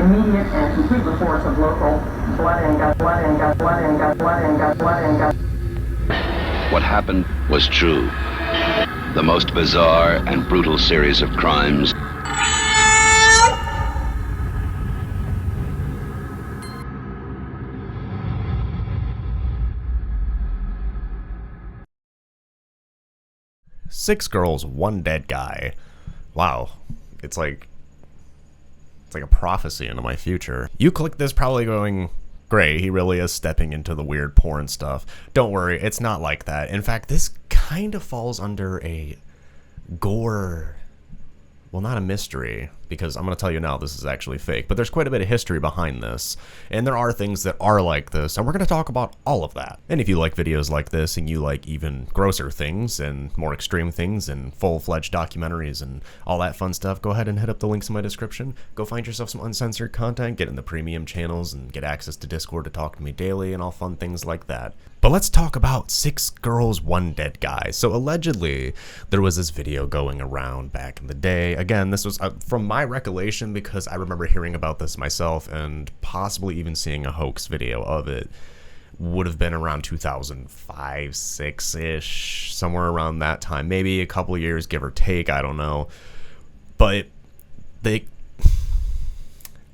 immediate and complete reports of local blood and guts, blood and guts, blood and guts, blood and guts, blood and guts. What happened was true. The most bizarre and brutal series of crimes. Six girls, one dead guy. Wow. It's like a prophecy into my future. You click this probably going, great, he really is stepping into the weird porn stuff. Don't worry, it's not like that. In fact, this kind of falls under a gore, well, not a mystery, because I'm going to tell you now this is actually fake, but there's quite a bit of history behind this, and there are things that are like this, and we're going to talk about all of that. And if you like videos like this, and you like even grosser things, and more extreme things, and full-fledged documentaries, and all that fun stuff, go ahead and hit up the links in my description. Go find yourself some uncensored content, get in the premium channels, and get access to Discord to talk to me daily, and all fun things like that. But let's talk about Six Girls, One Dead Guy. So allegedly, there was this video going around back in the day. Again, this was from my recollection, because I remember hearing about this myself and possibly even seeing a hoax video of it. Would have been around 2005, 6-ish, somewhere around that time. Maybe a couple years, give or take, I don't know. But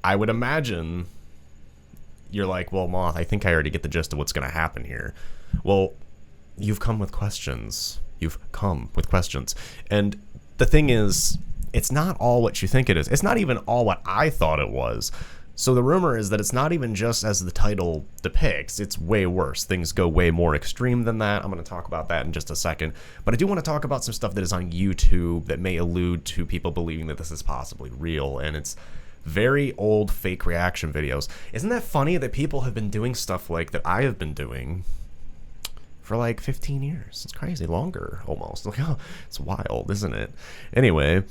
I would imagine... You're like, well, Moth, I think I already get the gist of what's going to happen here. Well, you've come with questions. You've come with questions. And the thing is, it's not all what you think it is. It's not even all what I thought it was. So the rumor is that it's not even just as the title depicts. It's way worse. Things go way more extreme than that. I'm going to talk about that in just a second. But I do want to talk about some stuff that is on YouTube that may allude to people believing that this is possibly real. And it's very old fake reaction videos. Isn't that funny that people have been doing stuff like that I have been doing for like 15 years? It's crazy, longer almost. Like, oh, it's wild, isn't it? Anyway,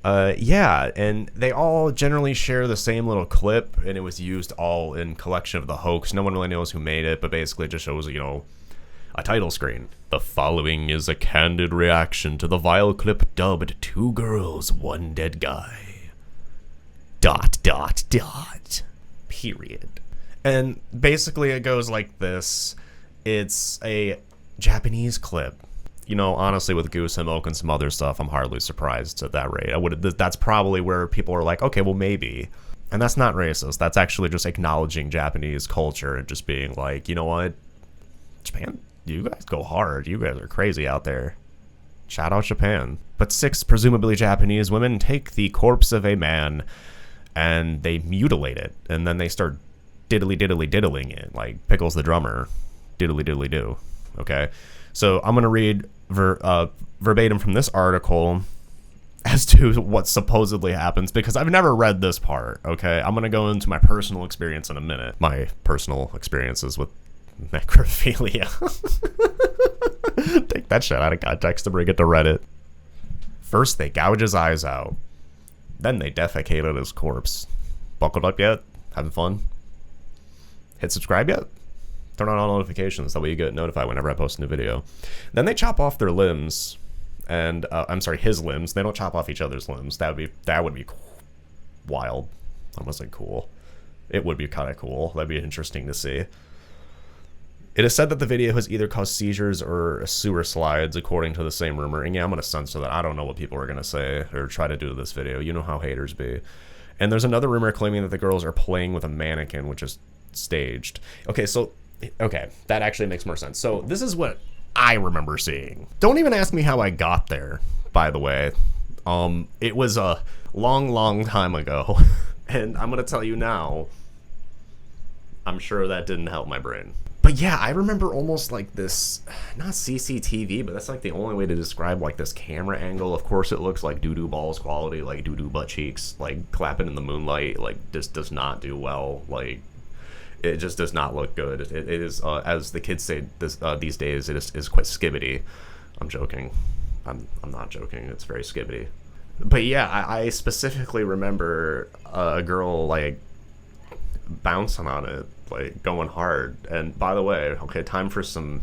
yeah, and they all generally share the same little clip, and it was used all in collection of the hoax. No one really knows who made it, but basically it just shows, you know, a title screen. The following is a candid reaction to the vile clip dubbed Two Girls, One Dead Guy. ... Period. And basically it goes like this. It's a Japanese clip. You know, honestly, with Goose and Milk and some other stuff, I'm hardly surprised at that rate. That's probably where people are like, okay, well, maybe. And that's not racist. That's actually just acknowledging Japanese culture and just being like, you know what? Japan, you guys go hard. You guys are crazy out there. Shout out Japan. But six presumably Japanese women take the corpse of a man and they mutilate it, and then they start diddling it, like Pickles the drummer, diddly do. Okay, so I'm gonna read verbatim from this article as to what supposedly happens, because I've never read this part. Okay, I'm gonna go into my personal experience in a minute. My personal experiences with necrophilia. Take that shit out of context to bring it to Reddit. First, they gouge his eyes out. Then they defecated his corpse. Buckled up yet? Having fun? Hit subscribe yet? Turn on all notifications. That way you get notified whenever I post a new video. Then they chop off their limbs. And, I'm sorry, his limbs. They don't chop off each other's limbs. That would be wild. I almost like cool. It would be kind of cool. That'd be interesting to see. It is said that the video has either caused seizures or sewer slides, according to the same rumor. And yeah, I'm going to censor that. I don't know what people are going to say or try to do to this video. You know how haters be. And there's another rumor claiming that the girls are playing with a mannequin, which is staged. Okay, that actually makes more sense. So this is what I remember seeing. Don't even ask me how I got there, by the way. It was a long time ago. And I'm going to tell you now, I'm sure that didn't help my brain. But yeah, I remember almost like this, not CCTV, but that's like the only way to describe like this camera angle. Of course, it looks like doo-doo balls quality, like doo-doo butt cheeks, like clapping in the moonlight. Like, this does not do well. Like, it just does not look good. It is, as the kids say these days, it is quite skibbity. I'm joking. I'm not joking. It's very skibbity. But yeah, I specifically remember a girl like bouncing on it, like going hard. And by the way, okay, time for some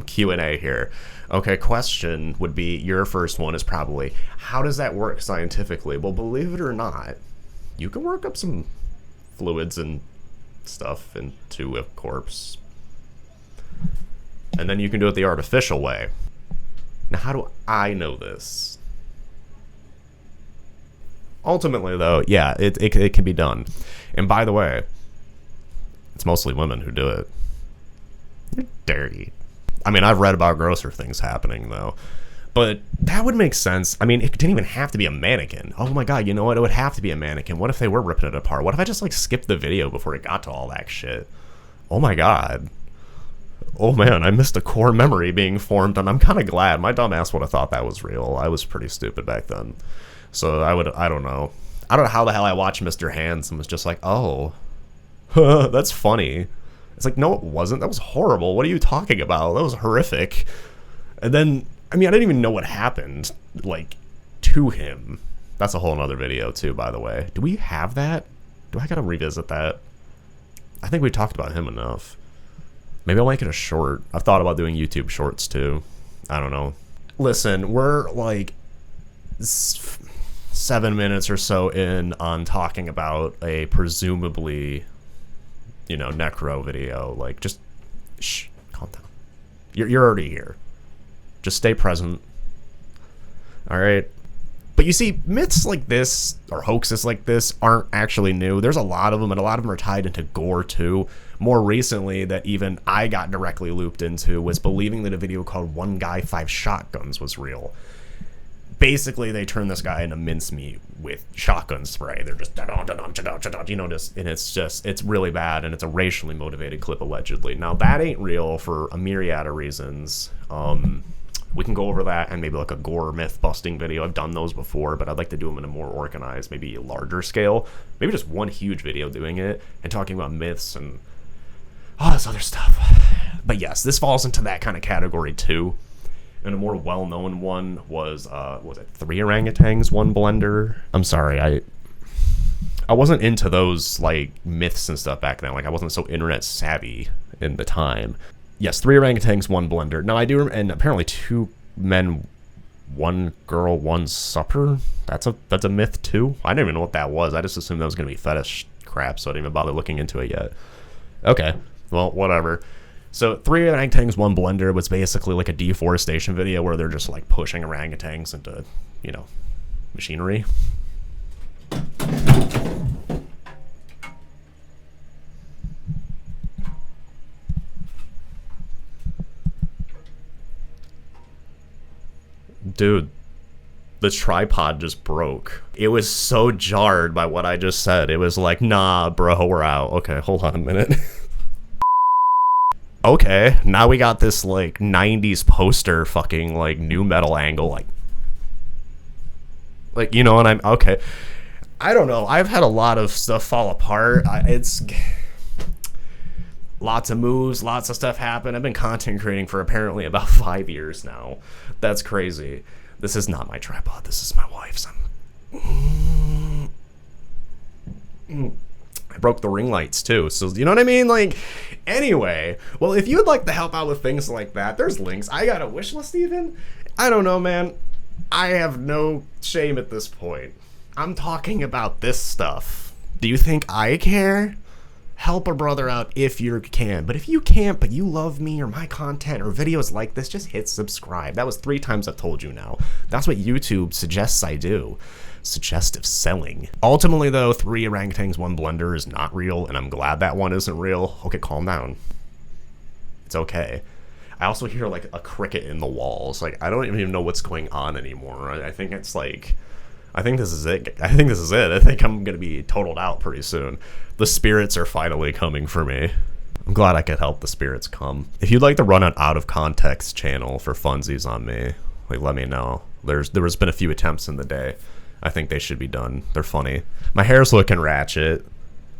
Q&A here. Okay, question would be, your first one is probably, how does that work scientifically? Well, believe it or not, you can work up some fluids and stuff into a corpse. And then you can do it the artificial way. Now, how do I know this? Ultimately, though, yeah, it can be done. And by the way, it's mostly women who do it. You're dirty. I mean, I've read about grosser things happening, though. But that would make sense. I mean, it didn't even have to be a mannequin. Oh my god, you know what? It would have to be a mannequin. What if they were ripping it apart? What if I just, like, skipped the video before it got to all that shit? Oh my god. Oh man, I missed a core memory being formed, and I'm kind of glad. My dumb ass would have thought that was real. I was pretty stupid back then. So I don't know. I don't know how the hell I watched Mr. Hands and was just like, oh, that's funny. It's like, no, it wasn't. That was horrible. What are you talking about? That was horrific. And then, I mean, I didn't even know what happened, like, to him. That's a whole nother video, too, by the way. Do we have that? Do I gotta revisit that? I think we talked about him enough. Maybe I'll make it a short. I've thought about doing YouTube shorts, too. I don't know. Listen, we're, like, 7 minutes or so in on talking about a presumably, you know, necro video. Like, just, shh, calm down. You're already here. Just stay present. Alright? But you see, myths like this, or hoaxes like this, aren't actually new. There's a lot of them, and a lot of them are tied into gore, too. More recently, that even I got directly looped into, was believing that a video called One Guy, 5 Shotguns was real. Basically, they turn this guy into mincemeat with shotgun spray. They're just, you know, and it's really bad, and it's a racially motivated clip, allegedly. Now, that ain't real for a myriad of reasons. We can go over that and maybe like a gore myth busting video. I've done those before, but I'd like to do them in a more organized, maybe a larger scale. Maybe just one huge video doing it and talking about myths and all this other stuff. But yes, this falls into that kind of category too. And a more well-known one was it 3 orangutans, 1 blender? I'm sorry, I wasn't into those like myths and stuff back then. Like, I wasn't so internet savvy in the time. Yes, 3 orangutans, 1 blender. Now I do, and apparently 2 men, 1 girl, 1 supper. That's a myth too. I didn't even know what that was. I just assumed that was gonna be fetish crap, so I didn't even bother looking into it yet. Okay, well, whatever. So 3 orangutans, 1 blender was basically like a deforestation video where they're just like pushing orangutans into, you know, machinery. Dude, the tripod just broke. It was so jarred by what I just said. It was like, nah, bro, we're out. Okay, hold on a minute. Okay, now we got this, like, 90s poster fucking, like, new metal angle, like, you know, and I'm, okay. I don't know, I've had a lot of stuff fall apart. It's lots of moves, lots of stuff happen. I've been content creating for apparently about 5 years now. That's crazy. This is not my tripod, this is my wife's. I broke the ring lights too, so you know what I mean? Like, anyway, well, if you'd like to help out with things like that, there's links. I got a wish list even. I don't know, man. I have no shame at this point. I'm talking about this stuff. Do you think I care? Help a brother out if you can. But if you can't, but you love me or my content or videos like this, just hit subscribe. That was 3 times I've told you now. That's what YouTube suggests I do. Suggestive selling. Ultimately, though, 3 orangutans, 1 blender is not real, and I'm glad that one isn't real. Okay, calm down. It's okay. I also hear, like, a cricket in the walls. Like, I don't even know what's going on anymore. I think it's, like... I think this is it. I think I'm gonna be totaled out pretty soon. The spirits are finally coming for me. I'm glad I could help the spirits come. If you'd like to run an out of context channel for funsies on me, like, let me know. There's been a few attempts in the day. I think they should be done. They're funny. My hair's looking ratchet.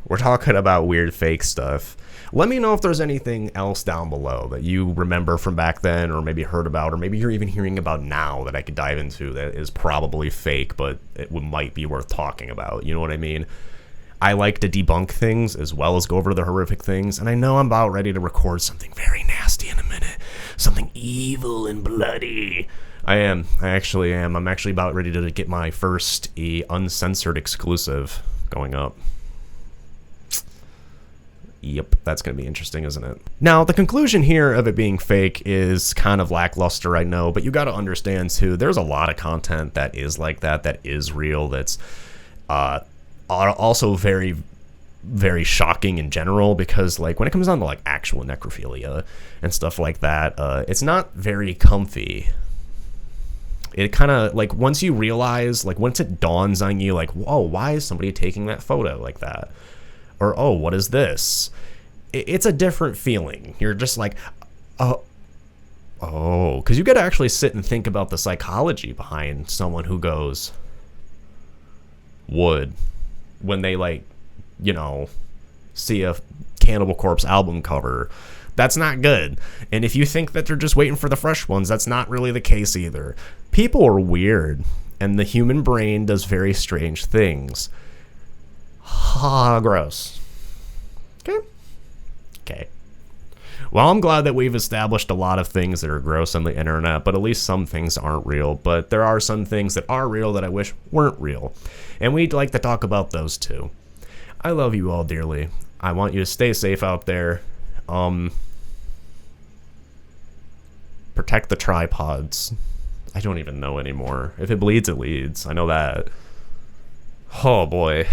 We're talking about weird fake stuff. Let me know if there's anything else down below that you remember from back then, or maybe heard about, or maybe you're even hearing about now that I could dive into that is probably fake, but it might be worth talking about. You know what I mean? I like to debunk things as well as go over the horrific things, and I know I'm about ready to record something very nasty in a minute. Something evil and bloody. I actually am. I'm actually about ready to get my first uncensored exclusive going up. Yep, that's going to be interesting, isn't it? Now, the conclusion here of it being fake is kind of lackluster, I know, but you got to understand, too, there's a lot of content that is like that is real, that's also very, very shocking in general, because, like, when it comes down to, like, actual necrophilia and stuff like that, it's not very comfy. It kind of, like, once you realize, like, once it dawns on you, like, whoa, why is somebody taking that photo like that? Or, oh, what is this? It's a different feeling. You're just like, oh, because you got to actually sit and think about the psychology behind someone who goes, would, when they, like, you know, see a Cannibal Corpse album cover. That's not good. And if you think that they're just waiting for the fresh ones, that's not really the case either. People are weird, and the human brain does very strange things. Gross. Okay. Well, I'm glad that we've established a lot of things that are gross on the internet, but at least some things aren't real. But there are some things that are real that I wish weren't real. And we'd like to talk about those too. I love you all dearly. I want you to stay safe out there. Protect the tripods. I don't even know anymore. If it bleeds, it leads. I know that. Oh boy.